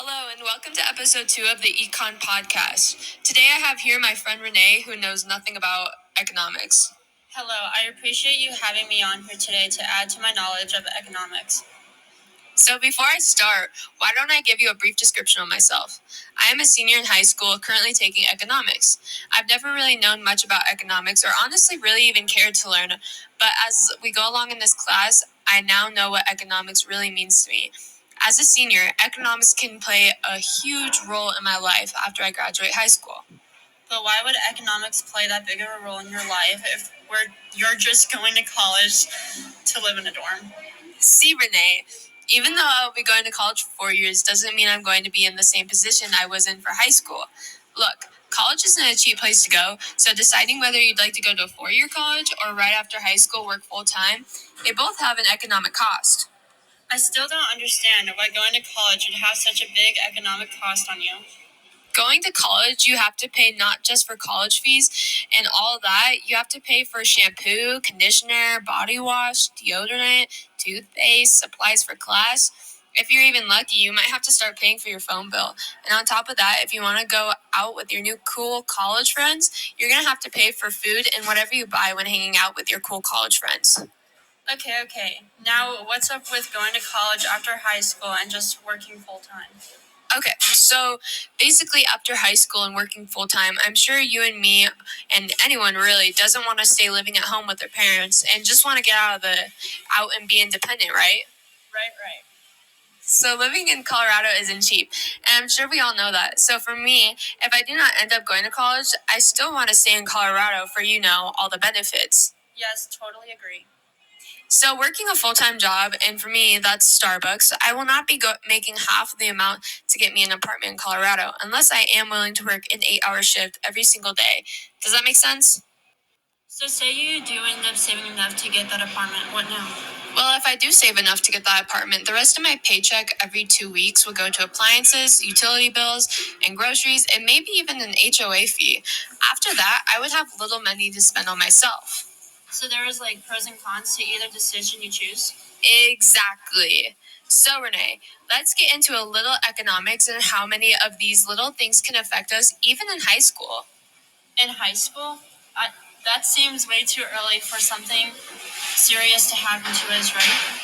Hello, and welcome to episode 2 of the Econ Podcast. Today I have here my friend Renee, who knows nothing about economics. Hello, I appreciate you having me on here today to add to my knowledge of economics. So before I start, why don't I give you a brief description of myself? I am a senior in high school, currently taking economics. I've never really known much about economics, or honestly really even cared to learn, but as we go along in this class, I now know what economics really means to me. As a senior, economics can play a huge role in my life after I graduate high school. But why would economics play that big of a role in your life if you're just going to college to live in a dorm? See, Renee, even though I'll be going to college for 4 years doesn't mean I'm going to be in the same position I was in for high school. Look, college isn't a cheap place to go, so deciding whether you'd like to go to a 4-year college or right after high school work full-time, they both have an economic cost. I still don't understand why going to college would have such a big economic cost on you. Going to college, you have to pay not just for college fees and all that, you have to pay for shampoo, conditioner, body wash, deodorant, toothpaste, supplies for class. If you're even lucky, you might have to start paying for your phone bill. And on top of that, if you want to go out with your new cool college friends, you're going to have to pay for food and whatever you buy when hanging out with your cool college friends. Okay. Now, what's up with going to college after high school and just working full-time? Okay, so basically after high school and working full-time, I'm sure you and me and anyone really doesn't want to stay living at home with their parents and just want to get out and be independent, right? Right. So living in Colorado isn't cheap, and I'm sure we all know that. So for me, if I do not end up going to college, I still want to stay in Colorado for, all the benefits. Yes, totally agree. So working a full-time job, and for me, that's Starbucks, I will not be making half the amount to get me an apartment in Colorado, unless I am willing to work an 8-hour shift every single day. Does that make sense? So say you do end up saving enough to get that apartment, what now? Well, if I do save enough to get that apartment, the rest of my paycheck every 2 weeks will go to appliances, utility bills, and groceries, and maybe even an HOA fee. After that, I would have little money to spend on myself. So there is pros and cons to either decision you choose? Exactly. So, Renee, let's get into a little economics and how many of these little things can affect us even in high school. In high school? That seems way too early for something serious to happen to us, right?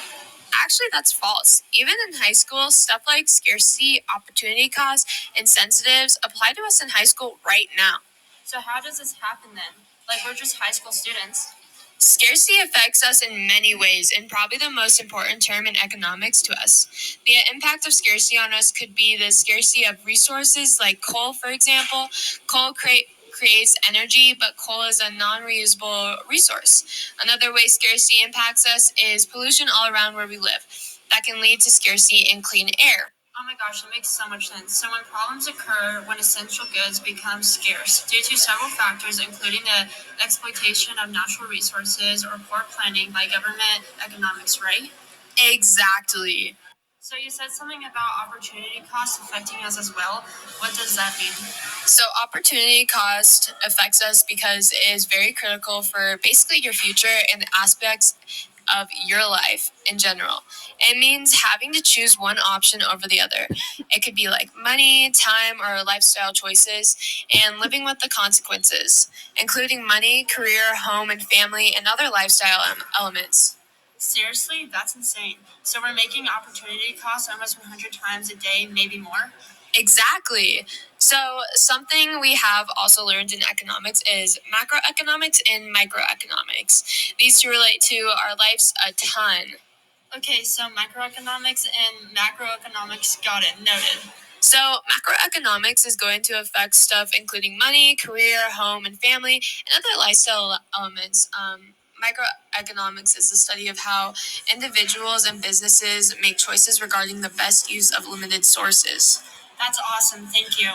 Actually, that's false. Even in high school, stuff like scarcity, opportunity cost, incentives apply to us in high school right now. So how does this happen then? We're just high school students. Scarcity affects us in many ways, and probably the most important term in economics to us. The impact of scarcity on us could be the scarcity of resources, like coal, for example. Coal creates energy, but coal is a non-reusable resource. Another way scarcity impacts us is pollution all around where we live. That can lead to scarcity in clean air. Oh my gosh, that makes so much sense. So when problems occur when essential goods become scarce due to several factors, including the exploitation of natural resources or poor planning by government economics, right? Exactly. So you said something about opportunity costs affecting us as well. What does that mean? So opportunity cost affects us because it is very critical for basically your future and aspects of your life in general. It means having to choose one option over the other. It could be like money, time, or lifestyle choices, and living with the consequences, including money, career, home, and family, and other lifestyle elements. Seriously? That's insane. So we're making opportunity costs almost 100 times a day, maybe more? Exactly. So, something we have also learned in economics is macroeconomics and microeconomics. These two relate to our lives a ton. Okay, so microeconomics and macroeconomics, got it, noted. So, macroeconomics is going to affect stuff including money, career, home, and family, and other lifestyle elements. Microeconomics is the study of how individuals and businesses make choices regarding the best use of limited sources. That's awesome, thank you.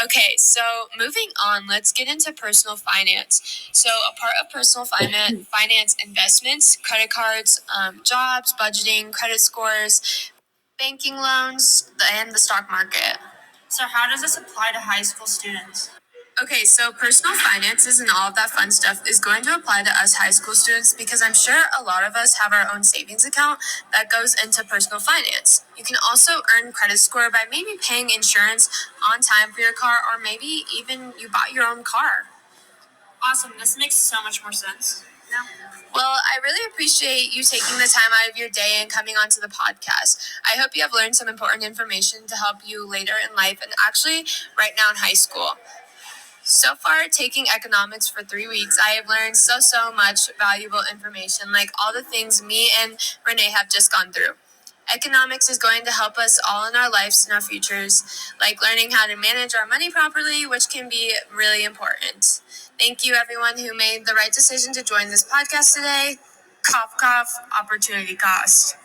Okay, so moving on, let's get into personal finance. So, a part of personal finance investments, credit cards, jobs, budgeting, credit scores, banking loans, and the stock market. So how does this apply to high school students? Okay, so personal finances and all of that fun stuff is going to apply to us high school students because I'm sure a lot of us have our own savings account that goes into personal finance. You can also earn credit score by maybe paying insurance on time for your car, or maybe even you bought your own car. Awesome, this makes so much more sense now. Well, I really appreciate you taking the time out of your day and coming onto the podcast. I hope you have learned some important information to help you later in life and actually right now in high school. So far, taking economics for 3 weeks, I have learned so much valuable information, like all the things me and Renee have just gone through. Economics is going to help us all in our lives and our futures, like learning how to manage our money properly, which can be really important. Thank you, everyone who made the right decision to join this podcast today. Cough, cough, opportunity cost.